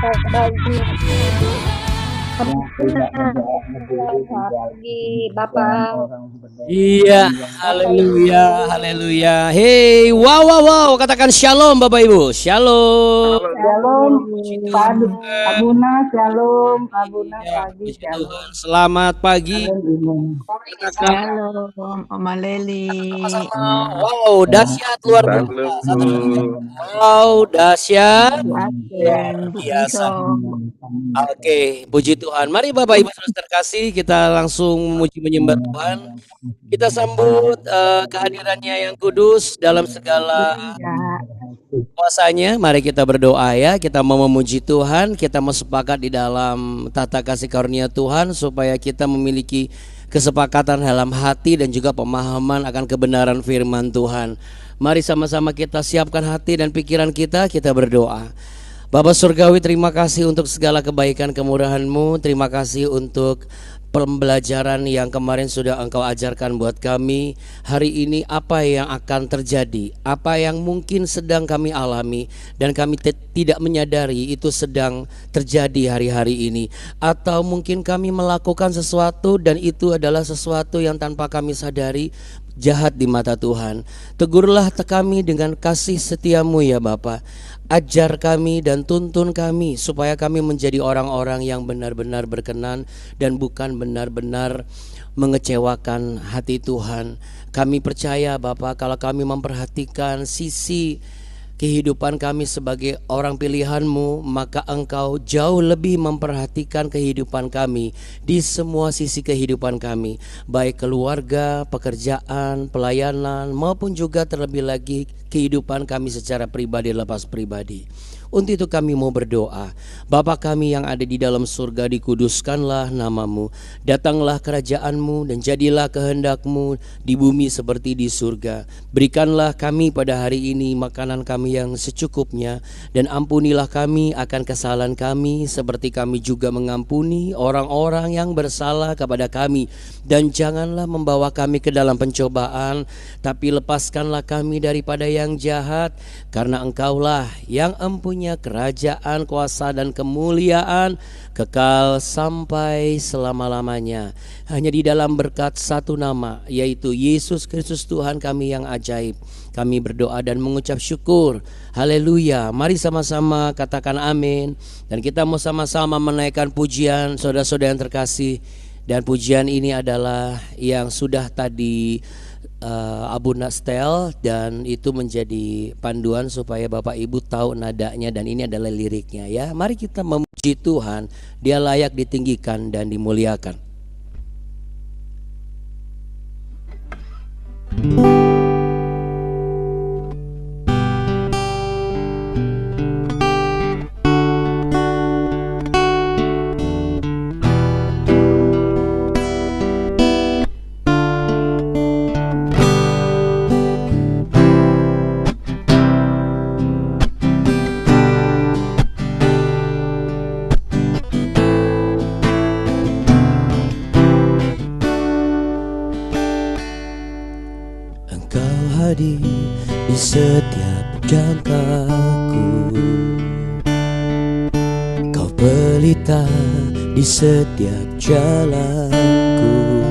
pagi. yang tidak menjawab Selamat berdiri di dalam pagi, jalan Bapak. orang berdiri Iya, Bapak haleluya, Ibu. haleluya. Hey, wow, wow, wow. Katakan shalom Bapak Ibu. Shalom. Shalom, Puji Pak Tuhan. Abuna, shalom, Abuna Iya, pagi, puji shalom. Tuhan. Selamat pagi. Shalom, Katakan Shalom, Oma Leli. sama-sama. Wow, dahsyat luar biasa. Salam. Wow, dahsyat. Aten, Bu Biasa. Isom. Oke, puji Tuhan. Mari Bapak Ibu Saudara terkasih, kita langsung memuji menyembah Tuhan. Kita sambut kehadirannya yang kudus dalam segala Ya, kuasanya. Mari kita berdoa ya. Kita mau memuji Tuhan, kita mau sepakat di dalam tata kasih karunia Tuhan supaya kita memiliki kesepakatan dalam hati dan juga pemahaman akan kebenaran firman Tuhan. Mari sama-sama kita siapkan hati dan pikiran kita berdoa. Bapa Surgawi, terima kasih untuk segala kebaikan kemurahan-Mu. Terima kasih untuk pembelajaran yang kemarin sudah Engkau ajarkan buat kami. Hari ini apa yang akan terjadi, apa yang mungkin sedang kami alami dan kami tidak menyadari itu sedang terjadi hari-hari ini. Atau mungkin kami melakukan sesuatu dan itu adalah sesuatu yang tanpa kami sadari jahat di mata Tuhan. Tegurlah kami dengan kasih setiamu ya Bapa. Ajar kami dan tuntun kami supaya kami menjadi orang-orang yang benar-benar berkenan dan bukan benar-benar mengecewakan hati Tuhan. Kami percaya Bapa, kalau kami memperhatikan sisi kehidupan kami sebagai orang pilihan-Mu, maka Engkau jauh lebih memperhatikan kehidupan kami di semua sisi kehidupan kami, baik keluarga, pekerjaan, pelayanan, maupun juga terlebih lagi kehidupan kami secara pribadi lepas pribadi. Untuk itu kami mau berdoa. Bapa kami yang ada di dalam surga, dikuduskanlah nama-Mu. Datanglah kerajaan-Mu dan jadilah kehendak-Mu di bumi seperti di surga. Berikanlah kami pada hari ini makanan kami yang secukupnya, dan ampunilah kami akan kesalahan kami seperti kami juga mengampuni orang-orang yang bersalah kepada kami. Dan janganlah membawa kami ke dalam pencobaan, tapi lepaskanlah kami daripada yang jahat, karena Engkaulah yang empunya kerajaan, kuasa dan kemuliaan kekal sampai selama-lamanya. Hanya di dalam berkat satu nama, yaitu Yesus Kristus Tuhan kami yang ajaib, kami berdoa dan mengucap syukur. Haleluya. Mari sama-sama katakan amin. Dan kita mau sama-sama menaikkan pujian saudara-saudara yang terkasih. Dan pujian ini adalah yang sudah tadi Abuna setel, dan itu menjadi panduan supaya Bapak Ibu tahu nadanya, dan ini adalah liriknya ya. Mari kita memuji Tuhan, Dia layak ditinggikan dan dimuliakan. Di setiap jangkaku, Kau pelita di setiap jalanku,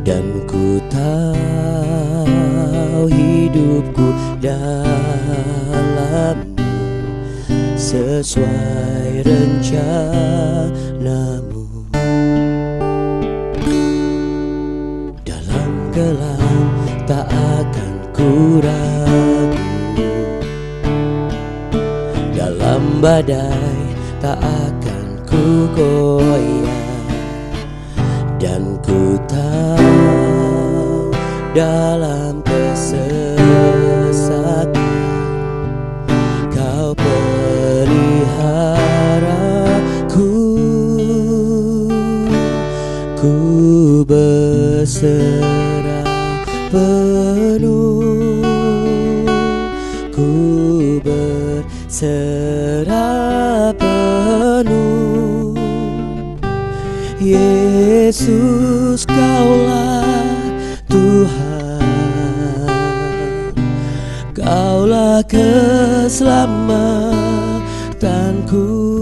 dan ku tahu hidupku dalam-Mu sesuai rencana-Mu. Dalam gelap tak akan ku ragu, dalam badai tak akan ku goyah, dan ku tahu dalam kesesatan Kau peliharaku. Ku berserah penuh, ku berserah penuh. Yesus, Kaulah Tuhan, Kaulah keselamatanku.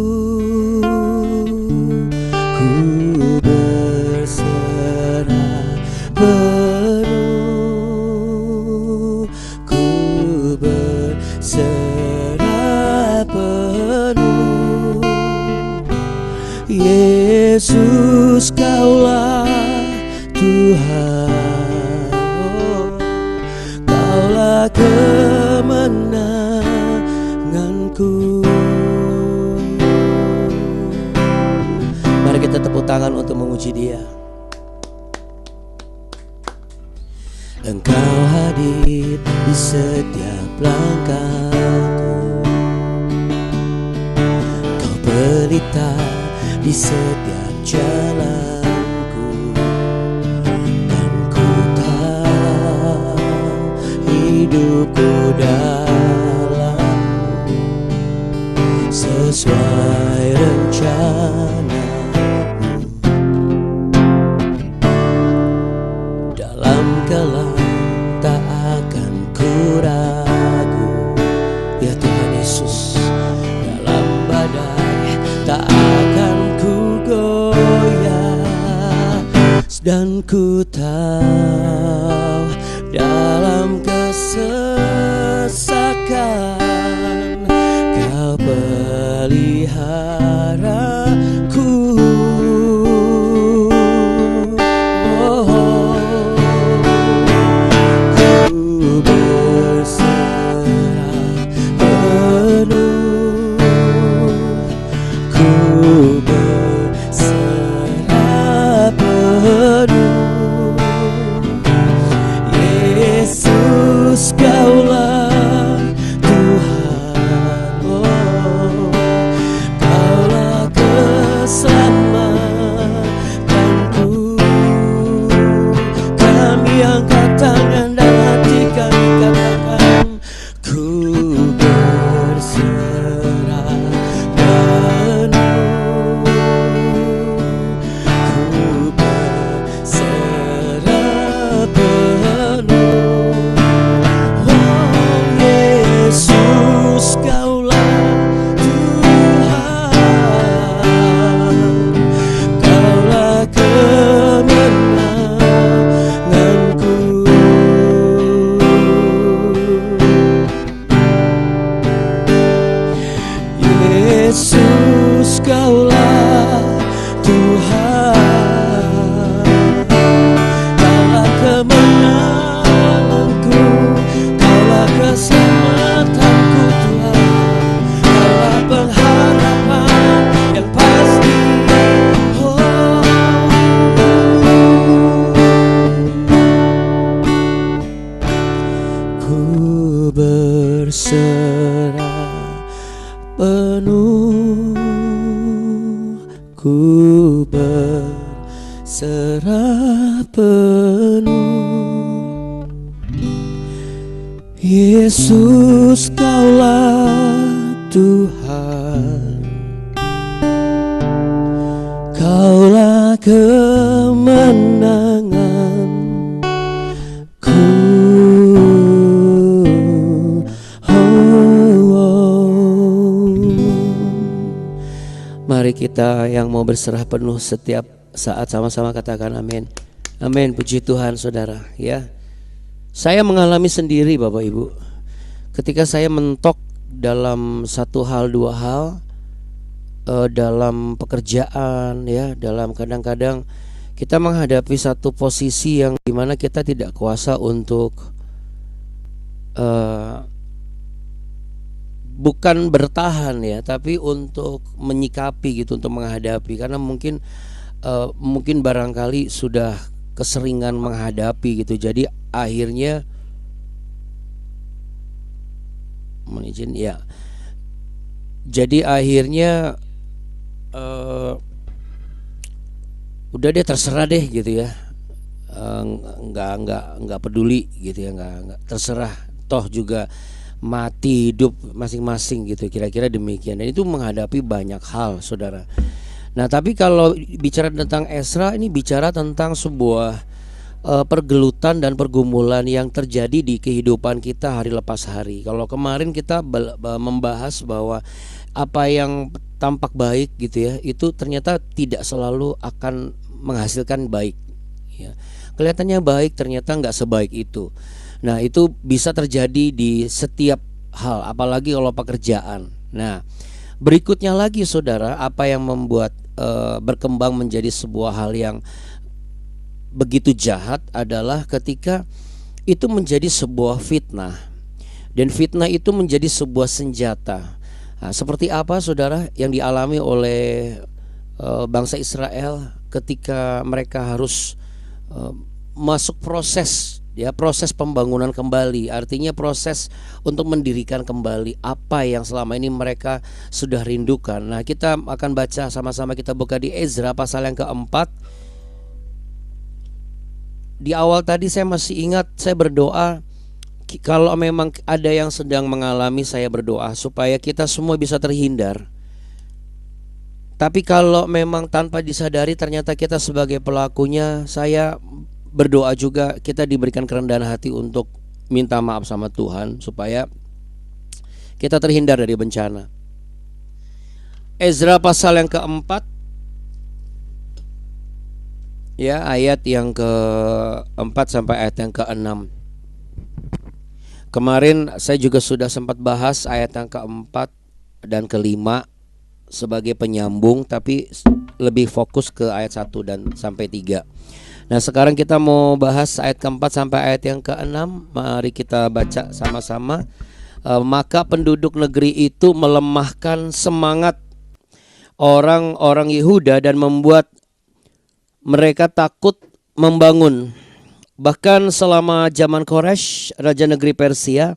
kemenanganku. Mari kita tepuk tangan untuk memuji Dia. Engkau hadir di setiap langkahku, Kau pelita di setiap jalanku, dan ku tahu hidupku dalam sesuai rencana. Dalam gelap tak akan ku ragu, ya Tuhan Yesus. Dalam badai tak akan ku goyah, dan ku tahu dalam kesesakan Kau peliharaku. Kaulah Tuhan, oh, Kaulah keselamatanku. Kami angkat tangan dan hati kami katakan, ku berserah penuh, ku berserah penuh. Yesus, Kaulah Tuhan, Kaulah kemenanganku. Yesus, Kaulah Tuhan, Kaulah kemenanganku, Kaulah keselamatanku Tuhan, Kaulah pengharapan yang pasti. Oh, ku berserah penuh, ku berserah penuh. Yesus, Kaulah Tuhan, Kaulah kemenanganku. Mari kita yang mau berserah penuh setiap saat sama-sama katakan amin. Amin, puji Tuhan saudara ya. Saya mengalami sendiri Bapak Ibu, ketika saya mentok dalam satu hal dua hal, dalam pekerjaan ya, dalam kadang-kadang kita menghadapi satu posisi yang dimana kita tidak kuasa untuk bukan bertahan ya, tapi untuk menyikapi gitu, untuk menghadapi, karena mungkin barangkali sudah keseringan menghadapi gitu. Jadi akhirnya izin ya. Jadi akhirnya udah deh, terserah deh gitu ya. Nggak peduli gitu ya, nggak terserah, toh juga mati hidup masing-masing gitu, kira-kira demikian. Dan itu menghadapi banyak hal saudara. Nah tapi kalau bicara tentang Ezra, ini bicara tentang sebuah pergelutan dan pergumulan yang terjadi di kehidupan kita hari lepas hari. Kalau kemarin kita membahas bahwa apa yang tampak baik gitu ya, itu ternyata tidak selalu akan menghasilkan baik ya. Kelihatannya baik, ternyata nggak sebaik itu. Nah itu bisa terjadi di setiap hal, apalagi kalau pekerjaan. Nah berikutnya lagi saudara, apa yang membuat berkembang menjadi sebuah hal yang begitu jahat adalah ketika itu menjadi sebuah fitnah Dan fitnah itu menjadi sebuah senjata. Nah, seperti apa saudara yang dialami oleh bangsa Israel ketika mereka harus masuk proses, ya, proses pembangunan kembali, artinya proses untuk mendirikan kembali apa yang selama ini mereka sudah rindukan. Nah, kita akan baca sama-sama, kita buka di Ezra pasal yang keempat. Di awal tadi saya masih ingat saya berdoa, kalau memang ada yang sedang mengalami, saya berdoa supaya kita semua bisa terhindar. Tapi kalau memang tanpa disadari ternyata kita sebagai pelakunya, saya berdoa juga kita diberikan kerendahan hati untuk minta maaf sama Tuhan supaya kita terhindar dari bencana. Ezra pasal yang keempat, ya, ayat yang ke-4 sampai ayat yang ke-6. Kemarin saya juga sudah sempat bahas ayat yang ke-4 dan ke-5 sebagai penyambung, tapi lebih fokus ke ayat 1 dan sampai 3. Nah, sekarang kita mau bahas ayat ke-4 sampai ayat yang ke-6. Mari kita baca sama-sama. Maka penduduk negeri itu melemahkan semangat orang-orang Yehuda dan membuat mereka takut membangun. Bahkan selama zaman Koresh, raja negeri Persia,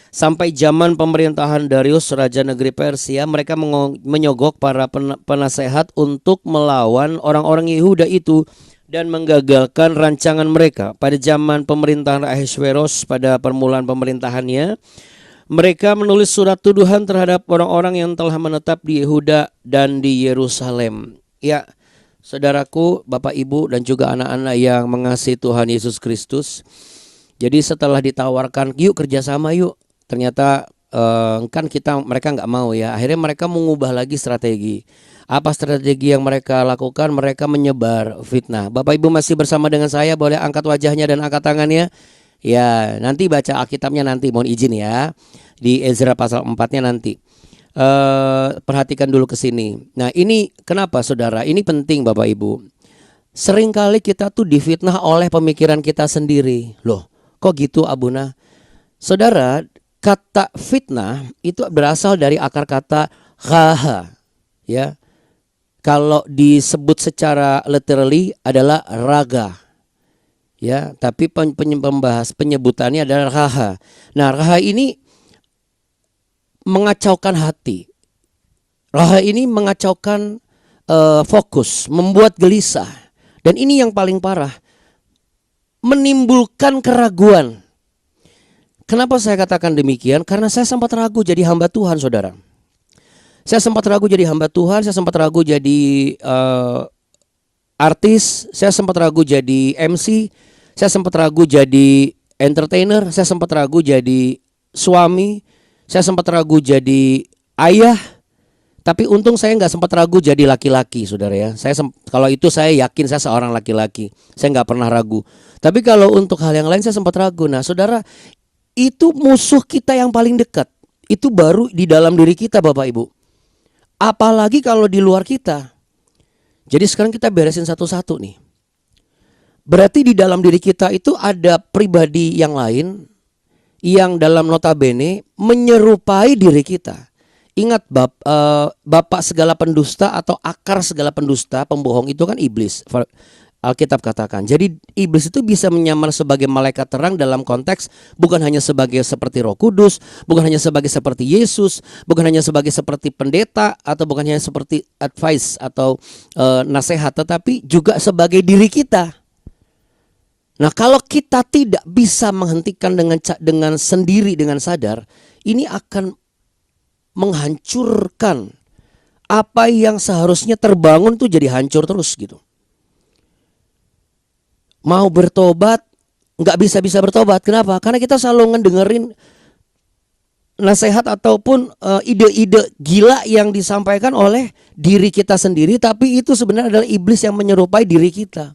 sampai zaman pemerintahan Darius, raja negeri Persia, mereka menyogok para penasehat untuk melawan orang-orang Yehuda itu dan menggagalkan rancangan mereka. Pada zaman pemerintahan Ahasveros, pada permulaan pemerintahannya, mereka menulis surat tuduhan terhadap orang-orang yang telah menetap di Yehuda dan di Yerusalem. Ya, saudaraku, Bapak Ibu dan juga anak-anak yang mengasihi Tuhan Yesus Kristus. Jadi setelah ditawarkan, yuk kerjasama yuk, ternyata kan mereka nggak mau ya. Akhirnya mereka mengubah lagi strategi. Apa strategi yang mereka lakukan? Mereka menyebar fitnah. Bapak Ibu masih bersama dengan saya, boleh angkat wajahnya dan angkat tangannya. Ya, nanti baca Alkitabnya nanti, mohon izin ya. Di Ezra pasal 4-nya nanti. Perhatikan dulu ke sini. Nah, ini kenapa saudara? Ini penting Bapak Ibu. Seringkali kita tuh difitnah oleh pemikiran kita sendiri. Loh, kok gitu Abuna? Saudara, kata fitnah itu berasal dari akar kata ghaha. Ya. Kalau disebut secara literally adalah raga. Ya, tapi penyebutannya adalah raha. Nah, raha ini mengacaukan hati. Raha ini mengacaukan fokus, membuat gelisah. Dan ini yang paling parah, menimbulkan keraguan. Kenapa saya katakan demikian? Karena saya sempat ragu jadi hamba Tuhan, saudara. Saya sempat ragu jadi hamba Tuhan, saya sempat ragu jadi artis, saya sempat ragu jadi MC, saya sempat ragu jadi entertainer, saya sempat ragu jadi suami, saya sempat ragu jadi ayah. Tapi untung saya nggak sempat ragu jadi laki-laki, saudara ya. Kalau itu saya yakin saya seorang laki-laki, saya nggak pernah ragu. Tapi kalau untuk hal yang lain saya sempat ragu. Nah, saudara, itu musuh kita yang paling dekat. Itu baru di dalam diri kita, Bapak Ibu. Apalagi kalau di luar kita. Jadi sekarang kita beresin satu-satu nih. Berarti di dalam diri kita itu ada pribadi yang lain yang dalam notabene menyerupai diri kita. Ingat bapak segala pendusta atau akar segala pendusta, pembohong itu kan iblis. Alkitab katakan. Jadi iblis itu bisa menyamar sebagai malaikat terang dalam konteks bukan hanya sebagai seperti Roh Kudus, bukan hanya sebagai seperti Yesus, bukan hanya sebagai seperti pendeta, atau bukan hanya seperti advice atau nasihat, tetapi juga sebagai diri kita. Nah, kalau kita tidak bisa menghentikan dengan sendiri, dengan sadar, ini akan menghancurkan apa yang seharusnya terbangun tuh jadi hancur terus gitu. Mau bertobat nggak bisa bertobat. Kenapa? Karena kita selalu ngedengerin nasihat ataupun ide-ide gila yang disampaikan oleh diri kita sendiri, tapi itu sebenarnya adalah iblis yang menyerupai diri kita.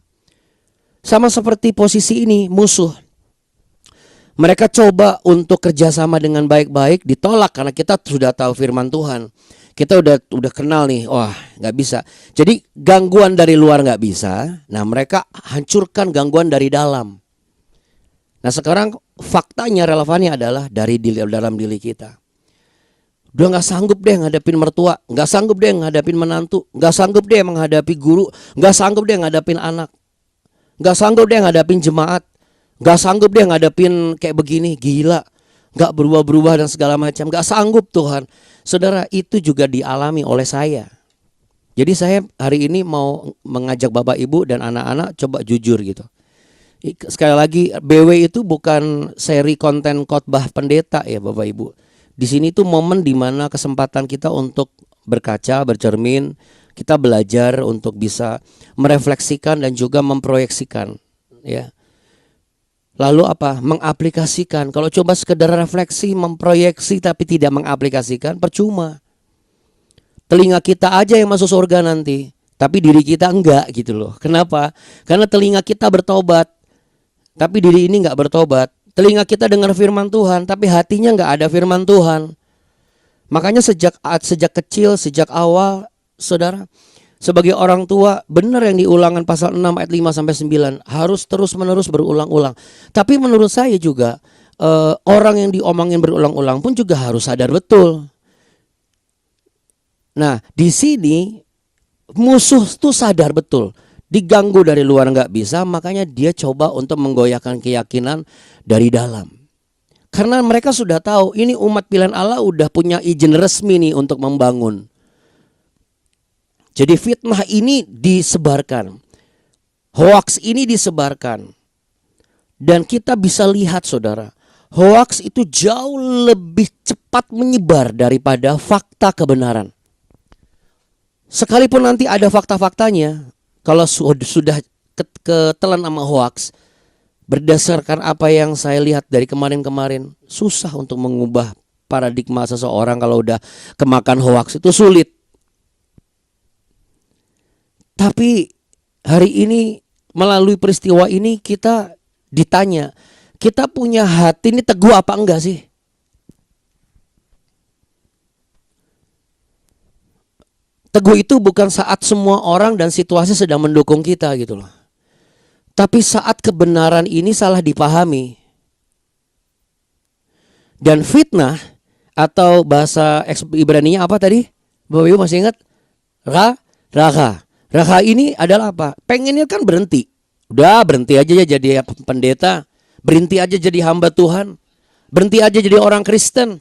Sama seperti posisi ini, musuh. Mereka coba untuk kerjasama dengan baik-baik, ditolak karena kita sudah tahu firman Tuhan. Kita udah kenal nih, wah nggak bisa. Jadi gangguan dari luar nggak bisa. Nah, mereka hancurkan gangguan dari dalam. Nah sekarang faktanya relevannya adalah dalam diri kita. Udah nggak sanggup deh ngadepin mertua, nggak sanggup deh ngadepin menantu, nggak sanggup deh menghadapi guru, nggak sanggup deh ngadepin anak, nggak sanggup deh ngadepin jemaat, nggak sanggup deh ngadepin kayak begini, gila, nggak berubah-berubah dan segala macam, nggak sanggup Tuhan. Saudara, itu juga dialami oleh saya. Jadi saya hari ini mau mengajak Bapak Ibu dan anak-anak coba jujur gitu. Sekali lagi, BW itu bukan seri konten khotbah pendeta ya Bapak Ibu. Di sini tuh momen dimana kesempatan kita untuk berkaca, bercermin, kita belajar untuk bisa merefleksikan dan juga memproyeksikan, ya. Lalu apa? Mengaplikasikan. Kalau coba sekedar refleksi, memproyeksi tapi tidak mengaplikasikan, percuma. Telinga kita aja yang masuk surga nanti, tapi diri kita enggak gitu loh. Kenapa? Karena telinga kita bertobat, tapi diri ini enggak bertobat. Telinga kita dengar firman Tuhan, tapi hatinya enggak ada firman Tuhan. Makanya sejak kecil, sejak awal, saudara, sebagai orang tua, benar yang di Ulangan pasal 6 ayat 5 sampai 9, harus terus-menerus berulang-ulang. Tapi menurut saya juga orang yang diomongin berulang-ulang pun juga harus sadar betul. Nah, di sini musuh tuh sadar betul, diganggu dari luar nggak bisa, makanya dia coba untuk menggoyahkan keyakinan dari dalam. Karena mereka sudah tahu ini umat pilihan Allah udah punya izin resmi nih untuk membangun. Jadi fitnah ini disebarkan, hoax ini disebarkan, dan kita bisa lihat saudara, hoax itu jauh lebih cepat menyebar daripada fakta kebenaran. Sekalipun nanti ada fakta-faktanya, kalau sudah ketelan sama hoax, berdasarkan apa yang saya lihat dari kemarin-kemarin, susah untuk mengubah paradigma seseorang. Kalau udah kemakan hoax itu sulit. Tapi hari ini melalui peristiwa ini kita ditanya, kita punya hati ini teguh apa enggak sih? Teguh itu bukan saat semua orang dan situasi sedang mendukung kita gitu loh. Tapi saat kebenaran ini salah dipahami. Dan fitnah atau bahasa Ibrani-nya apa tadi? Bapak Ibu masih ingat? Raha. Raha ini adalah apa? Pengennya kan berhenti. Udah berhenti aja ya jadi pendeta. Berhenti aja jadi hamba Tuhan. Berhenti aja jadi orang Kristen.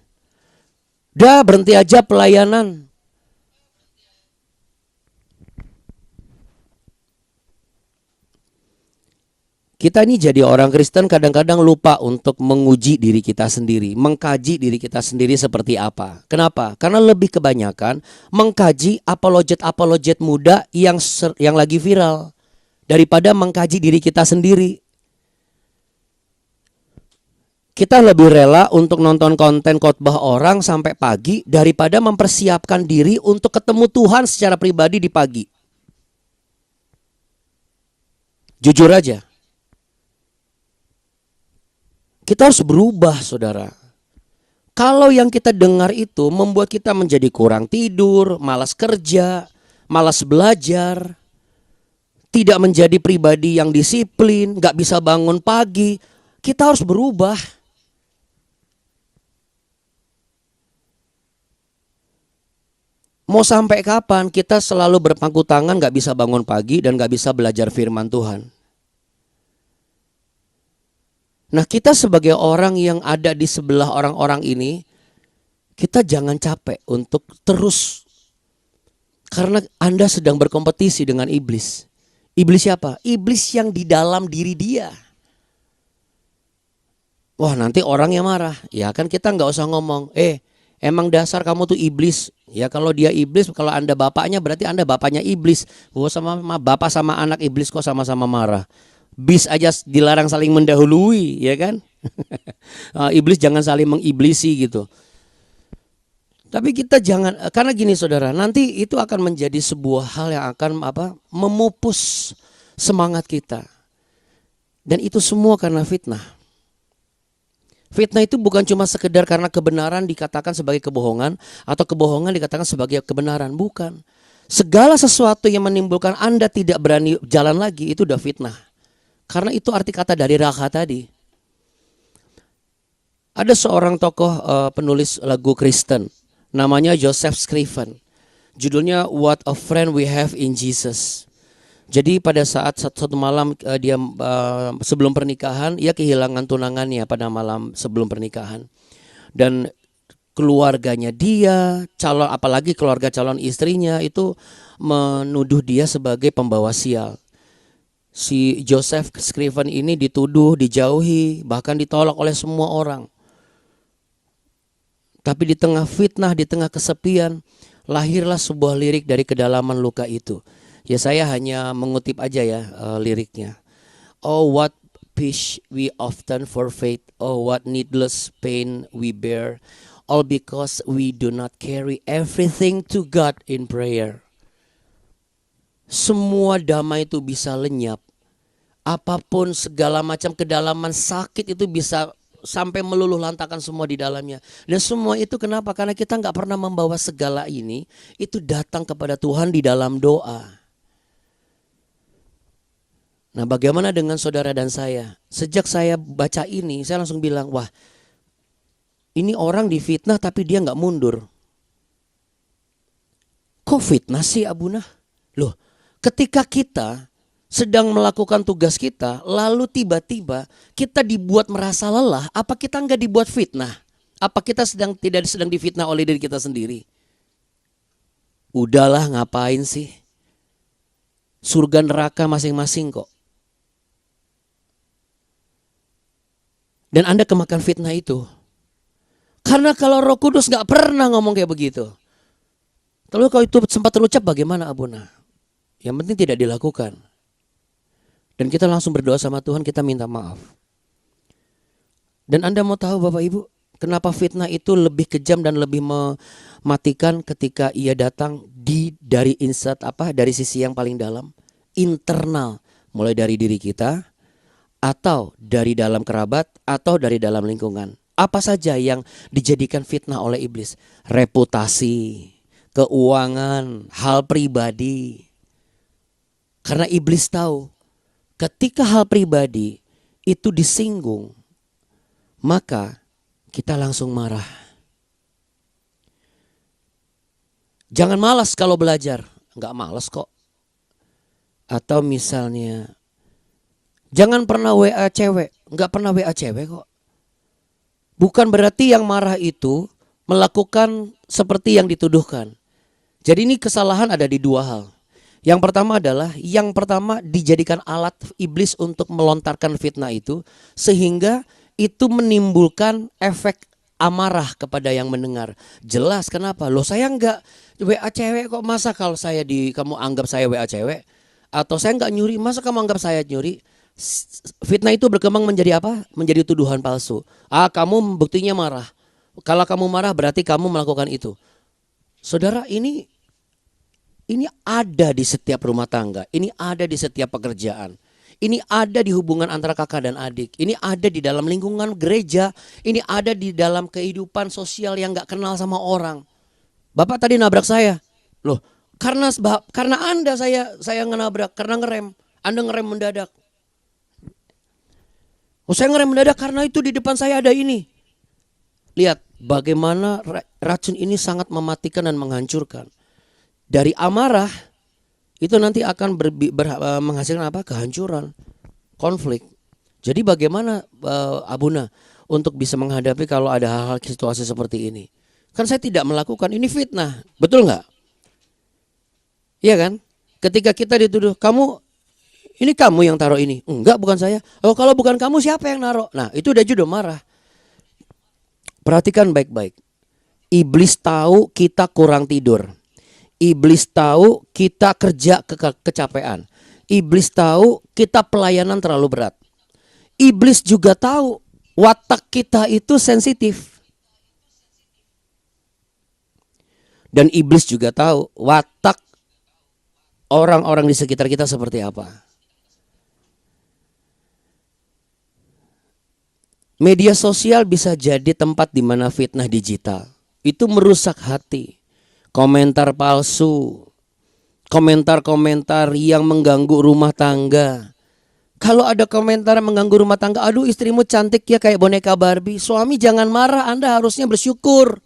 Udah berhenti aja pelayanan. Kita ini jadi orang Kristen kadang-kadang lupa untuk menguji diri kita sendiri, mengkaji diri kita sendiri seperti apa. Kenapa? Karena lebih kebanyakan mengkaji apologet muda yang lagi viral daripada mengkaji diri kita sendiri. Kita lebih rela untuk nonton konten khotbah orang sampai pagi daripada mempersiapkan diri untuk ketemu Tuhan secara pribadi di pagi. Jujur aja. Kita harus berubah saudara. Kalau yang kita dengar itu membuat kita menjadi kurang tidur, malas kerja, malas belajar, tidak menjadi pribadi yang disiplin, gak bisa bangun pagi, kita harus berubah. Mau sampai kapan kita selalu berpangku tangan gak bisa bangun pagi dan gak bisa belajar firman Tuhan? Nah kita sebagai orang yang ada di sebelah orang-orang ini, kita jangan capek untuk terus. Karena Anda sedang berkompetisi dengan iblis. Iblis siapa? Iblis yang di dalam diri dia. Wah nanti orang yang marah. Ya kan kita gak usah ngomong, emang dasar kamu tuh iblis. Ya kalau dia iblis, kalau Anda bapaknya berarti Anda bapaknya iblis. Wah sama bapak sama anak iblis kok sama-sama marah. Bis aja dilarang saling mendahului, ya kan? Iblis jangan saling mengiblisi gitu. Tapi kita jangan, karena gini saudara, nanti itu akan menjadi sebuah hal yang akan memupus semangat kita. Dan itu semua karena fitnah. Fitnah itu bukan cuma sekedar karena kebenaran dikatakan sebagai kebohongan atau kebohongan dikatakan sebagai kebenaran, bukan. Segala sesuatu yang menimbulkan Anda tidak berani jalan lagi itu udah fitnah. Karena itu arti kata dari raha tadi. Ada seorang tokoh penulis lagu Kristen, namanya Joseph Scriven. Judulnya What a Friend We Have in Jesus. Jadi pada saat satu malam dia sebelum pernikahan, ia kehilangan tunangannya pada malam sebelum pernikahan. Dan keluarganya dia, apalagi keluarga calon istrinya itu menuduh dia sebagai pembawa sial. Si Joseph Scriven ini dituduh, dijauhi, bahkan ditolak oleh semua orang. Tapi di tengah fitnah, di tengah kesepian, lahirlah sebuah lirik dari kedalaman luka itu. Ya saya hanya mengutip aja ya liriknya. Oh what peace we often forfeit, oh what needless pain we bear, all because we do not carry everything to God in prayer. Semua damai itu bisa lenyap. Apapun segala macam kedalaman sakit itu bisa sampai meluluh lantakan semua di dalamnya. Dan semua itu kenapa? Karena kita nggak pernah membawa segala ini itu datang kepada Tuhan di dalam doa. Nah, bagaimana dengan saudara dan saya? Sejak saya baca ini, saya langsung bilang, wah, ini orang difitnah tapi dia nggak mundur. Kok fitnah sih, Abuna? Loh, ketika kita sedang melakukan tugas kita, lalu tiba-tiba kita dibuat merasa lelah, apa kita nggak dibuat fitnah? Apa kita tidak sedang difitnah oleh diri kita sendiri? Udahlah, ngapain sih? Surga neraka masing-masing kok. Dan Anda kemakan fitnah itu. Karena kalau Roh Kudus gak pernah ngomong kayak begitu. Lalu kalau itu sempat terucap bagaimana, Abuna? Yang penting tidak dilakukan. Dan kita langsung berdoa sama Tuhan, kita minta maaf. Dan Anda mau tahu Bapak Ibu, kenapa fitnah itu lebih kejam dan lebih mematikan ketika ia datang dari dari sisi yang paling dalam, internal, mulai dari diri kita, atau dari dalam kerabat, atau dari dalam lingkungan. Apa saja yang dijadikan fitnah oleh iblis? Reputasi, keuangan, hal pribadi. Karena iblis tahu ketika hal pribadi itu disinggung, maka kita langsung marah. Jangan malas kalau belajar. Enggak malas kok. Atau misalnya jangan pernah WA cewek. Enggak pernah WA cewek kok. Bukan berarti yang marah itu melakukan seperti yang dituduhkan. Jadi ini kesalahan ada di dua hal. Yang pertama dijadikan alat iblis untuk melontarkan fitnah itu, sehingga itu menimbulkan efek amarah kepada yang mendengar. Jelas kenapa? Loh, saya enggak WA cewek kok, masa kalau kamu anggap saya WA cewek? Atau saya enggak nyuri, masa kamu anggap saya nyuri? Fitnah itu berkembang menjadi apa? Menjadi tuduhan palsu. Kamu buktinya marah. Kalau kamu marah berarti kamu melakukan itu. Saudara, ini ada di setiap rumah tangga. Ini ada di setiap pekerjaan. Ini ada di hubungan antara kakak dan adik. Ini ada di dalam lingkungan gereja. Ini ada di dalam kehidupan sosial yang gak kenal sama orang. Bapak tadi nabrak saya. Loh, karena Anda saya nabrak, karena ngerem. Anda ngerem mendadak. Oh, saya ngerem mendadak karena itu di depan saya ada ini. Lihat bagaimana racun ini sangat mematikan dan menghancurkan. Dari amarah itu nanti akan menghasilkan apa? Kehancuran, konflik. Jadi bagaimana Abuna untuk bisa menghadapi kalau ada hal-hal situasi seperti ini? Kan saya tidak melakukan, ini fitnah, betul nggak? Iya kan? Ketika kita dituduh, ini kamu yang taruh ini. Enggak, bukan saya. Oh, kalau bukan kamu siapa yang naruh? Nah, itu udah judo marah. Perhatikan baik-baik. Iblis tahu kita kurang tidur. Iblis tahu kita kerja kecapean. Iblis tahu kita pelayanan terlalu berat. Iblis juga tahu watak kita itu sensitif. Dan iblis juga tahu watak orang-orang di sekitar kita seperti apa. Media sosial bisa jadi tempat di mana fitnah digital itu merusak hati. Komentar palsu, komentar-komentar yang mengganggu rumah tangga, Kalau ada komentar yang mengganggu rumah tangga, aduh istrimu cantik ya kayak boneka Barbie. Suami jangan marah, Anda harusnya bersyukur.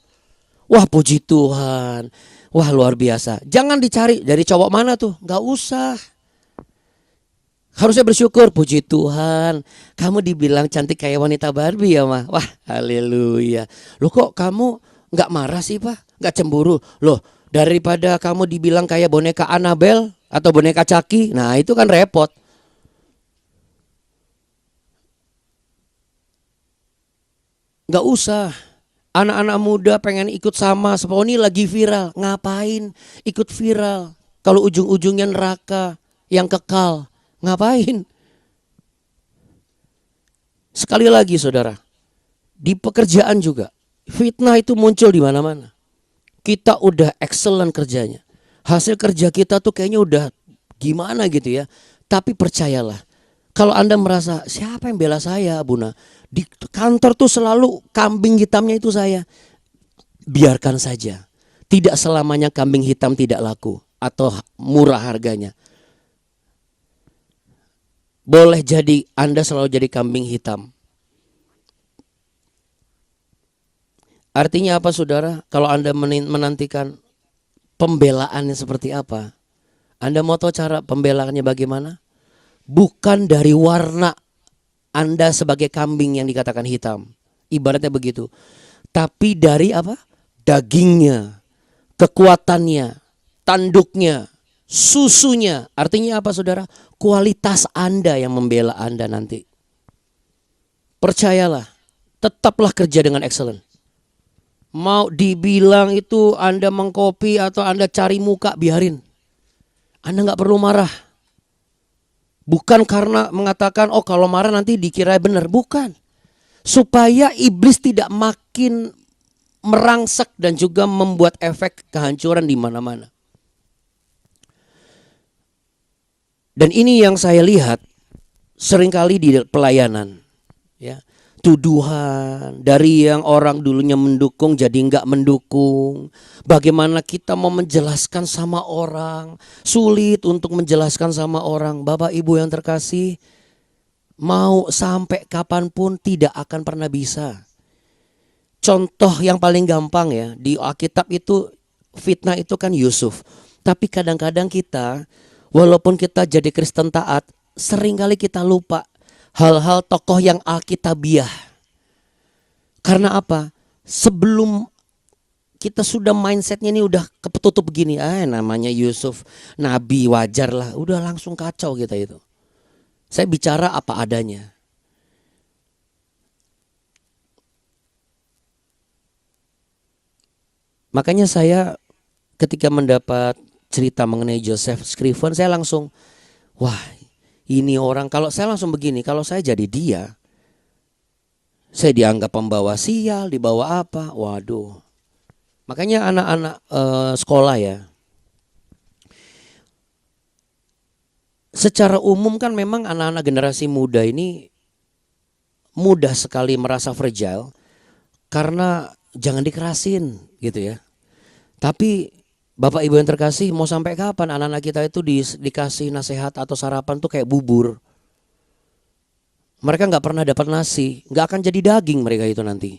Wah puji Tuhan, wah luar biasa. Jangan dicari dari cowok mana tuh, gak usah. Harusnya bersyukur, puji Tuhan. Kamu dibilang cantik kayak wanita Barbie ya mah. Wah haleluya. Loh kok kamu gak marah sih Pak? Gak cemburu? Loh daripada kamu dibilang kayak boneka Annabelle atau boneka Chucky, nah itu kan repot. Gak usah. Anak-anak muda pengen ikut sama, oh ini lagi viral. Ngapain ikut viral? Kalau ujung-ujungnya neraka yang kekal, ngapain? Sekali lagi saudara, di pekerjaan juga fitnah itu muncul di mana-mana. Kita udah excellent kerjanya, hasil kerja kita tuh kayaknya udah gimana gitu ya. Tapi percayalah, kalau Anda merasa siapa yang bela saya Buna, di kantor tuh selalu kambing hitamnya itu saya. Biarkan saja. Tidak selamanya kambing hitam tidak laku atau murah harganya. Boleh jadi Anda selalu jadi kambing hitam. Artinya apa saudara? Kalau Anda menantikan pembelaannya seperti apa? Anda mau tahu cara pembelaannya bagaimana? Bukan dari warna Anda sebagai kambing yang dikatakan hitam. Ibaratnya begitu. Tapi dari apa? Dagingnya, kekuatannya, tanduknya, susunya. Artinya apa saudara? Kualitas Anda yang membela Anda nanti. Percayalah, tetaplah kerja dengan excellent. Mau dibilang itu Anda mengcopy atau Anda cari muka, biarin. Anda gak perlu marah. Bukan karena mengatakan oh kalau marah nanti dikira benar, bukan. Supaya iblis tidak makin merangsek dan juga membuat efek kehancuran di mana-mana. Dan ini yang saya lihat seringkali di pelayanan, ya. Tuduhan dari yang orang dulunya mendukung jadi enggak mendukung. Bagaimana kita mau menjelaskan sama orang, sulit untuk menjelaskan sama orang. Bapak Ibu yang terkasih, mau sampai kapanpun tidak akan pernah bisa. Contoh yang paling gampang ya, di Alkitab itu fitnah itu kan Yusuf. Tapi kadang-kadang kita, walaupun kita jadi Kristen taat, seringkali kita lupa hal-hal tokoh yang Alkitabiah. Karena apa? Sebelum kita sudah mindsetnya ini udah ketutup begini, namanya Yusuf, nabi wajar lah, udah langsung kacau kita itu. Saya bicara apa adanya. Makanya saya ketika mendapat cerita mengenai Joseph Scriven, saya langsung, wah ini orang, kalau saya langsung begini, kalau saya jadi dia, saya dianggap pembawa sial, dibawa apa, waduh. Makanya anak-anak sekolah ya, secara umum kan memang anak-anak generasi muda ini mudah sekali merasa fragile karena jangan dikerasin gitu ya. Tapi Bapak Ibu yang terkasih, mau sampai kapan anak-anak kita itu dikasih nasihat atau sarapan tuh kayak bubur. Mereka gak pernah dapat nasi, gak akan jadi daging mereka itu nanti.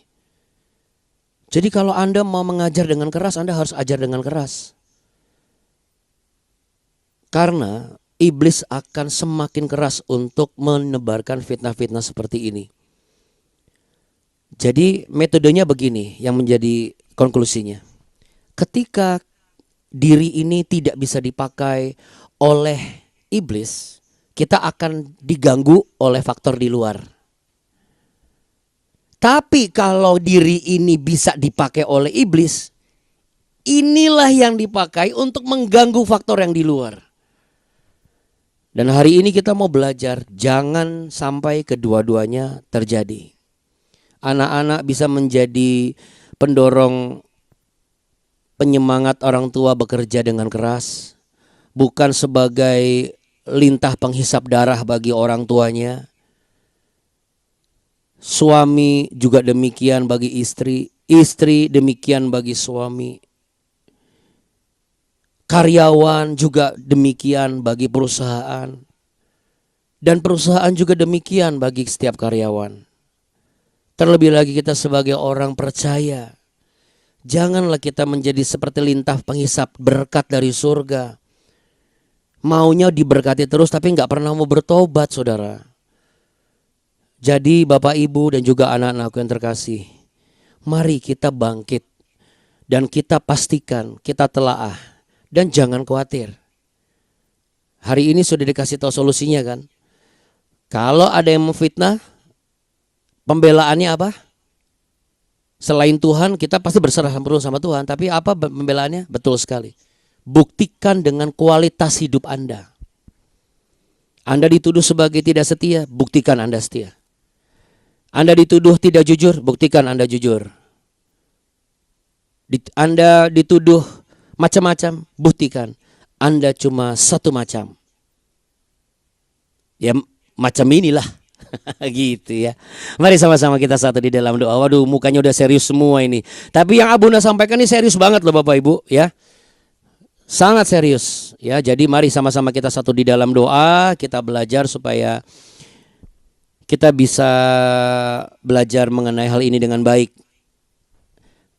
Jadi kalau Anda mau mengajar dengan keras, Anda harus ajar dengan keras. Karena iblis akan semakin keras untuk menebarkan fitnah-fitnah seperti ini. Jadi metodenya begini yang menjadi konklusinya. Ketika diri ini tidak bisa dipakai oleh iblis, kita akan diganggu oleh faktor di luar. Tapi kalau diri ini bisa dipakai oleh iblis, inilah yang dipakai untuk mengganggu faktor yang di luar. Dan hari ini kita mau belajar jangan sampai kedua-duanya terjadi. Anak-anak bisa menjadi pendorong penyemangat orang tua bekerja dengan keras, bukan sebagai lintah penghisap darah bagi orang tuanya. Suami juga demikian bagi istri, istri demikian bagi suami. Karyawan juga demikian bagi perusahaan. Dan perusahaan juga demikian bagi setiap karyawan. Terlebih lagi kita sebagai orang percaya. Janganlah kita menjadi seperti lintah penghisap berkat dari surga. Maunya diberkati terus tapi nggak pernah mau bertobat, saudara. Jadi Bapak Ibu dan juga anak-anakku yang terkasih, mari kita bangkit. Dan kita pastikan, kita telaah. Dan jangan khawatir. Hari ini sudah dikasih tahu solusinya kan. Kalau ada yang memfitnah, pembelaannya apa? Selain Tuhan, kita pasti berserah penuh sama Tuhan. Tapi apa pembelaannya? Betul sekali. Buktikan dengan kualitas hidup Anda. Anda dituduh sebagai tidak setia, buktikan Anda setia. Anda dituduh tidak jujur, buktikan Anda jujur. Anda dituduh macam-macam, buktikan Anda cuma satu macam. Ya macam inilah. Gitu ya. Mari sama-sama kita satu di dalam doa. Waduh, mukanya udah serius semua ini. Tapi yang Abuna sampaikan ini serius banget loh Bapak Ibu ya. Sangat serius ya. Jadi mari sama-sama kita satu di dalam doa. Kita belajar supaya kita bisa belajar mengenai hal ini dengan baik.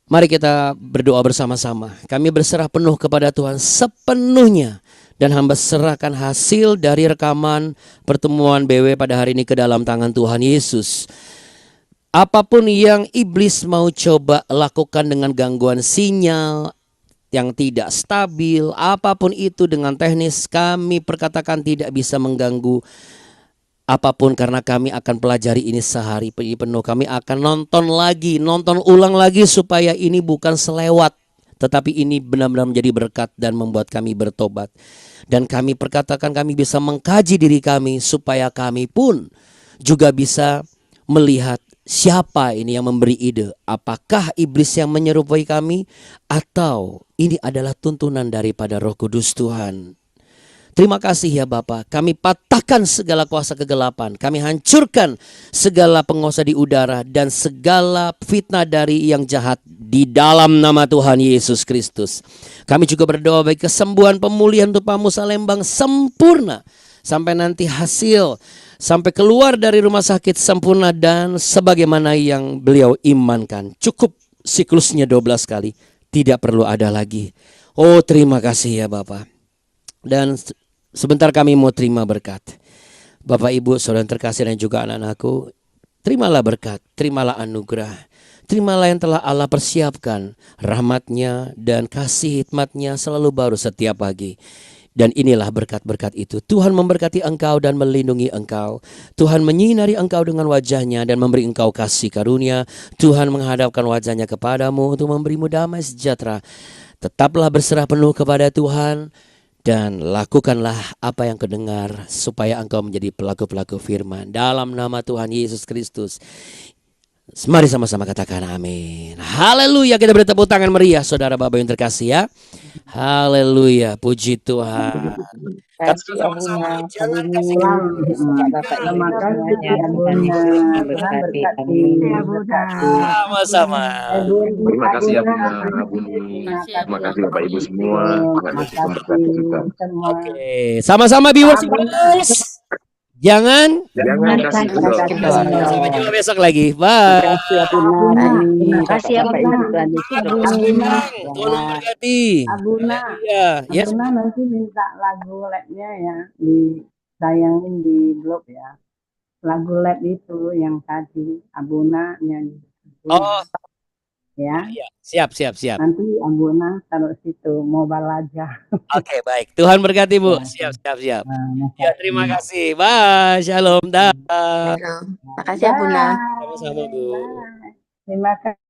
Mari kita berdoa bersama-sama. Kami berserah penuh kepada Tuhan sepenuhnya. Dan hamba serahkan hasil dari rekaman pertemuan BW pada hari ini ke dalam tangan Tuhan Yesus. Apapun yang iblis mau coba lakukan dengan gangguan sinyal yang tidak stabil, apapun itu dengan teknis, kami perkatakan tidak bisa mengganggu apapun karena kami akan pelajari ini sehari penuh. Kami akan nonton ulang lagi supaya ini bukan selewat. Tetapi ini benar-benar menjadi berkat dan membuat kami bertobat. Dan kami perkatakan kami bisa mengkaji diri kami supaya kami pun juga bisa melihat siapa ini yang memberi ide. Apakah iblis yang menyerupai kami atau ini adalah tuntunan daripada Roh Kudus Tuhan. Terima kasih ya Bapa. Kami patahkan segala kuasa kegelapan. Kami hancurkan segala penguasa di udara dan segala fitnah dari yang jahat di dalam nama Tuhan Yesus Kristus. Kami juga berdoa bagi kesembuhan pemulihan untuk Pak Musa Lembang sempurna. Sampai nanti hasil sampai keluar dari rumah sakit sempurna dan sebagaimana yang beliau imankan. Cukup siklusnya 12 kali. Tidak perlu ada lagi. Oh terima kasih ya Bapak. Dan sebentar kami mau terima berkat. Bapak Ibu saudara terkasih dan juga anak-anakku, terimalah berkat, terimalah anugerah. Terimalah yang telah Allah persiapkan, rahmatnya dan kasih hikmatnya selalu baru setiap pagi. Dan inilah berkat-berkat itu. Tuhan memberkati engkau dan melindungi engkau. Tuhan menyinari engkau dengan wajahnya dan memberi engkau kasih karunia. Tuhan menghadapkan wajahnya kepadamu untuk memberimu damai sejahtera. Tetaplah berserah penuh kepada Tuhan. Dan lakukanlah apa yang kau dengar supaya engkau menjadi pelaku-pelaku firman. Dalam nama Tuhan Yesus Kristus. Mari sama-sama katakan amin. Haleluya, kita beri tepuk tangan meriah saudara Bapak yang terkasih ya. Haleluya, puji Tuhan. Kasih Sama-sama, Abuna, jangan Abuna. kasih Bapak Terima kasih Abuna. Tuhan berkati. Ya Bunda. sama-sama. Terima kasih ya Bunda, Abuna. Buni. Terima Terima kasih Bapak Ibu semua. Tuhan Yesus memberkati juga. semua. Oke, sama-sama viewers guys. Jangan Jangan kasih kendor. sampai jumpa besok lagi. Bye. Kasih Abuna. Terima kasih Abuna. Tuhan memberkati. Abuna. Ya, yes. Abuna nanti minta lagu labnya ya ditayangin di blog ya. Lagu lab itu yang tadi Abuna nyanyi. Oh, Ya. iya. Siap. Nanti Abuna taruh situ mau balaja. Oke, baik. Tuhan berkati Bu. Siap. Ya, terima kasih. Bye. Shalom. Dah. Terima kasih Abuna. Sama-sama Bu. Terima kasih.